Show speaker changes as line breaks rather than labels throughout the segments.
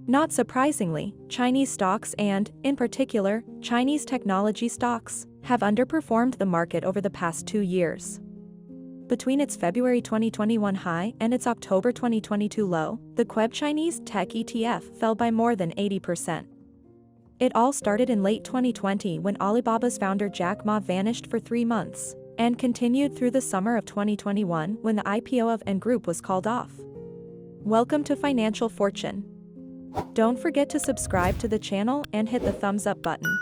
Not surprisingly, Chinese stocks and, in particular, Chinese technology stocks, have underperformed the market over the past 2 years. Between its February 2021 high and its October 2022 low, the Kweb Chinese Tech ETF fell by more than 80%. It all started in late 2020 when Alibaba's founder Jack Ma vanished for 3 months, and continued through the summer of 2021 when the IPO of And Group was called off. Welcome to Financial Fortune. Don't forget to subscribe to the channel and hit the thumbs up button.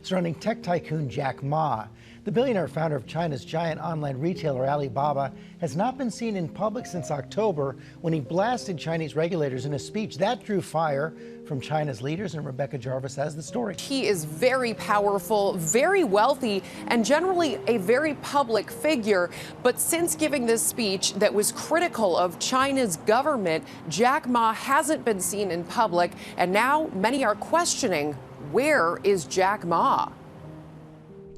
Surrounding tech tycoon Jack Ma, the billionaire founder of China's giant online retailer Alibaba, has not been seen in public since October when he blasted Chinese regulators in a speech that drew fire from China's leaders, and Rebecca Jarvis has the story.
He is very powerful, very wealthy, and generally a very public figure. But since giving this speech that was critical of China's government, Jack Ma hasn't been seen in public, and now many are questioning, where is Jack Ma?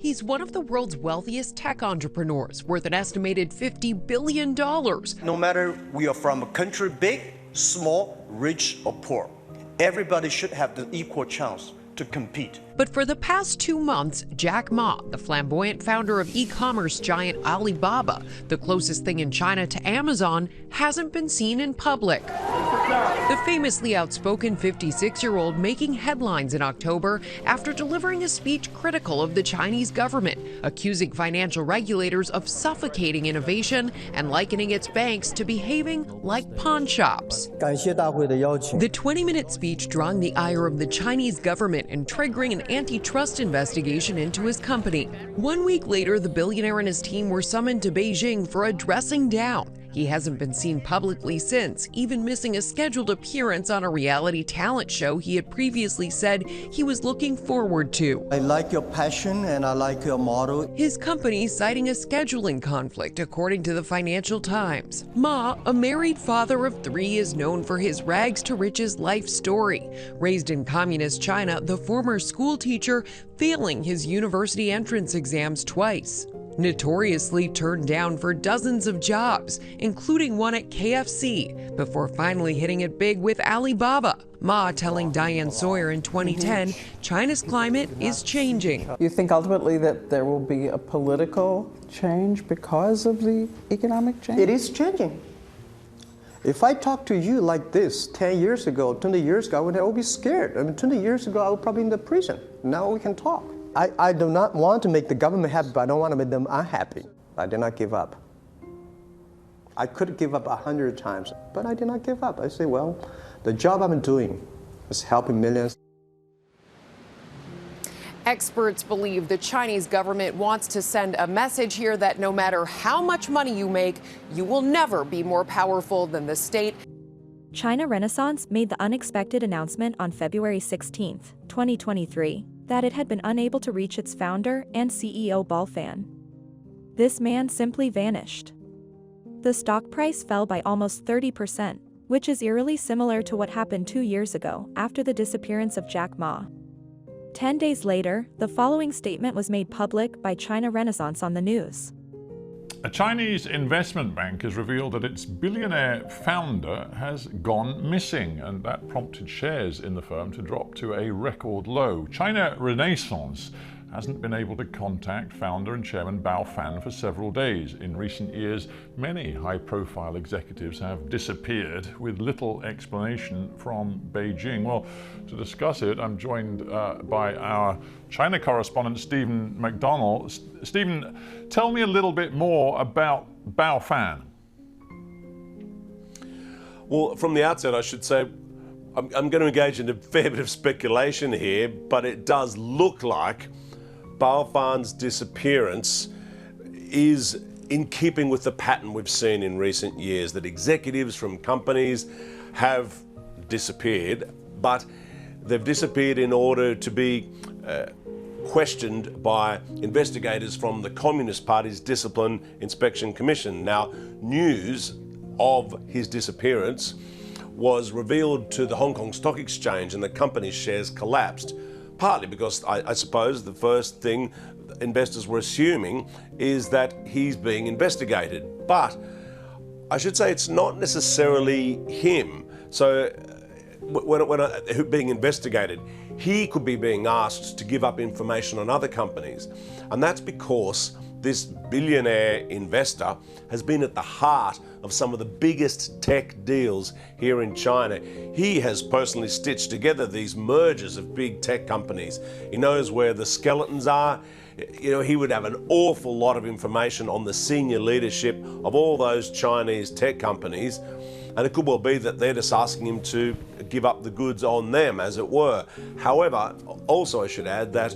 He's one of the world's wealthiest tech entrepreneurs, worth an estimated $50 billion.
No matter we are from a country big, small, rich, or poor, everybody should have the equal chance to compete.
But for the past 2 months, Jack Ma, the flamboyant founder of e-commerce giant Alibaba, the closest thing in China to Amazon, hasn't been seen in public. The famously outspoken 56-year-old making headlines in October after delivering a speech critical of the Chinese government, accusing financial regulators of suffocating innovation and likening its banks to behaving like pawn shops. The 20-minute speech drawing the ire of the Chinese government and triggering an antitrust investigation into his company. 1 week later, the billionaire and his team were summoned to Beijing for a dressing down. He hasn't been seen publicly since, even missing a scheduled appearance on a reality talent show he had previously said he was looking forward to.
I like your passion and I like your motto.
His company citing a scheduling conflict, according to the Financial Times. Ma, a married father of 3, is known for his rags to riches life story. Raised in communist China, the former school teacher failing his university entrance exams twice. Notoriously turned down for dozens of jobs, including one at KFC, before finally hitting it big with Alibaba. Ma telling Diane Sawyer in 2010, China's climate is changing.
You think ultimately that there will be a political change because of the economic change?
It is changing. If I talk to you like this 10 years ago, 20 years ago, I would all be scared. I mean, 20 years ago, I was probably in the prison. Now we can talk. I do not want to make the government happy, but I don't want to make them unhappy. I did not give up. I could give up 100 times, but I did not give up. I say, well, the job I'm doing is helping millions.
Experts believe the Chinese government wants to send a message here that no matter how much money you make, you will never be more powerful than the state.
China Renaissance made the unexpected announcement on February 16, 2023, that it had been unable to reach its founder and CEO Bao Fan. This man simply vanished. The stock price fell by almost 30%, which is eerily similar to what happened 2 years ago after the disappearance of Jack Ma. 10 days later, the following statement was made public by China Renaissance on the news.
A Chinese investment bank has revealed that its billionaire founder has gone missing, and that prompted shares in the firm to drop to a record low. China Renaissance hasn't been able to contact founder and chairman Bao Fan for several days. In recent years, many high-profile executives have disappeared with little explanation from Beijing. Well, to discuss it, I'm joined by our China correspondent, Stephen McDonald. Stephen, tell me a little bit more about Bao Fan.
Well, from the outset, I should say, I'm going to engage in a fair bit of speculation here, but it does look like Bao Fan's disappearance is in keeping with the pattern we've seen in recent years, that executives from companies have disappeared, but they've disappeared in order to be questioned by investigators from the Communist Party's Discipline Inspection Commission. Now, news of his disappearance was revealed to the Hong Kong Stock Exchange, and the company's shares collapsed. Partly because I suppose the first thing investors were assuming is that he's being investigated. But I should say it's not necessarily him. So when being investigated, he could be being asked to give up information on other companies. And that's because this billionaire investor has been at the heart of some of the biggest tech deals here in China. He has personally stitched together these mergers of big tech companies. He knows where the skeletons are. You know, he would have an awful lot of information on the senior leadership of all those Chinese tech companies. And it could well be that they're just asking him to give up the goods on them, as it were. However, also I should add that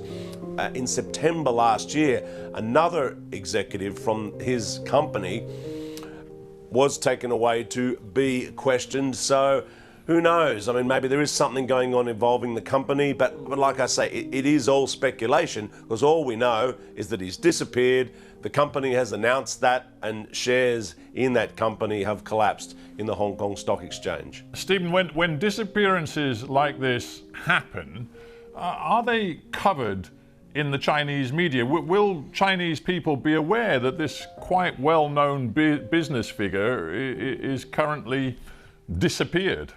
in September last year, another executive from his company was taken away to be questioned. So who knows? I mean, maybe there is something going on involving the company, but like I say, it is all speculation, because all we know is that he's disappeared. The company has announced that, and shares in that company have collapsed in the Hong Kong Stock Exchange.
Stephen, when disappearances like this happen, are they covered in the Chinese media? Will Chinese people be aware that this quite well-known business figure is currently disappeared?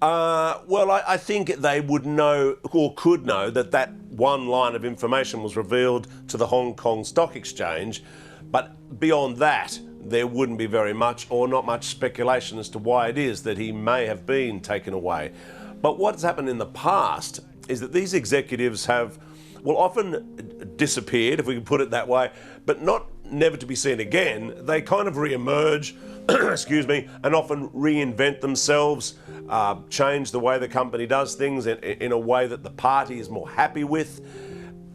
Well, I think they would know, or could know, that one line of information was revealed to the Hong Kong Stock Exchange, but beyond that, there wouldn't be very much or not much speculation as to why it is that he may have been taken away. But what's happened in the past is that these executives have, well, often disappeared, if we can put it that way, but never to be seen again. They kind of re-emerge, excuse me, and often reinvent themselves, change the way the company does things in a way that the party is more happy with,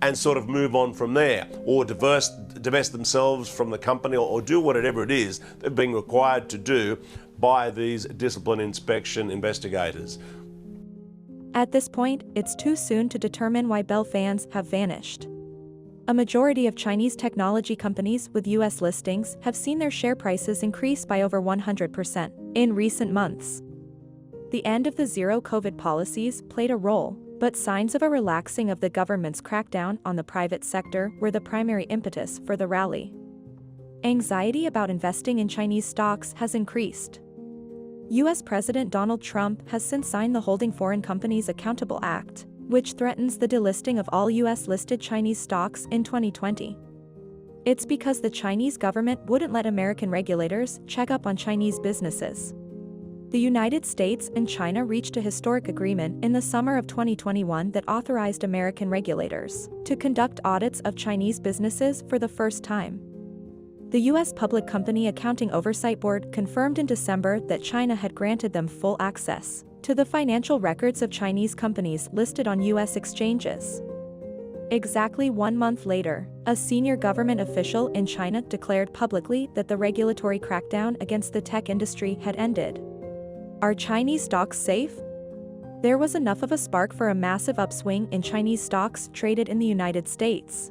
and sort of move on from there, or divest themselves from the company, or do whatever it is they're being required to do by these discipline inspection investigators.
At this point, it's too soon to determine why Bao Fans have vanished. A majority of Chinese technology companies with US listings have seen their share prices increase by over 100% in recent months. The end of the zero-COVID policies played a role, but signs of a relaxing of the government's crackdown on the private sector were the primary impetus for the rally. Anxiety about investing in Chinese stocks has increased. US President Donald Trump has since signed the Holding Foreign Companies Accountable Act, which threatens the delisting of all US-listed Chinese stocks in 2020. It's because the Chinese government wouldn't let American regulators check up on Chinese businesses. The United States and China reached a historic agreement in the summer of 2021 that authorized American regulators to conduct audits of Chinese businesses for the first time. The U.S. Public Company Accounting Oversight Board confirmed in December that China had granted them full access to the financial records of Chinese companies listed on U.S. exchanges. Exactly 1 month later, a senior government official in China declared publicly that the regulatory crackdown against the tech industry had ended. Are Chinese stocks safe? There was enough of a spark for a massive upswing in Chinese stocks traded in the United States.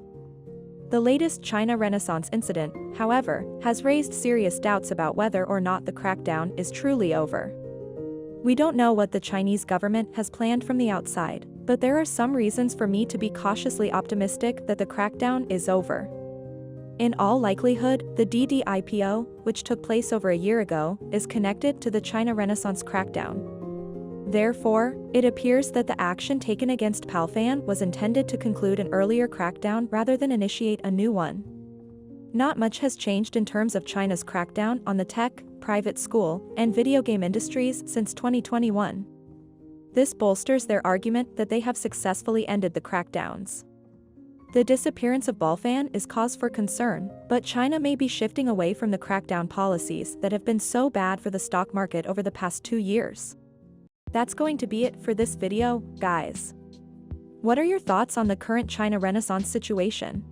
The latest China Renaissance incident, however, has raised serious doubts about whether or not the crackdown is truly over. We don't know what the Chinese government has planned from the outside, but there are some reasons for me to be cautiously optimistic that the crackdown is over. In all likelihood, the DD IPO, which took place over a year ago, is connected to the China Renaissance crackdown. Therefore, it appears that the action taken against Bao Fan was intended to conclude an earlier crackdown rather than initiate a new one. Not much has changed in terms of China's crackdown on the tech, private school, and video game industries since 2021. This bolsters their argument that they have successfully ended the crackdowns. The disappearance of Bao Fan is cause for concern, but China may be shifting away from the crackdown policies that have been so bad for the stock market over the past 2 years. That's going to be it for this video, guys. What are your thoughts on the current China Renaissance situation?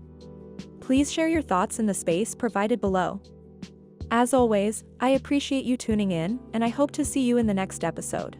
Please share your thoughts in the space provided below. As always, I appreciate you tuning in, and I hope to see you in the next episode.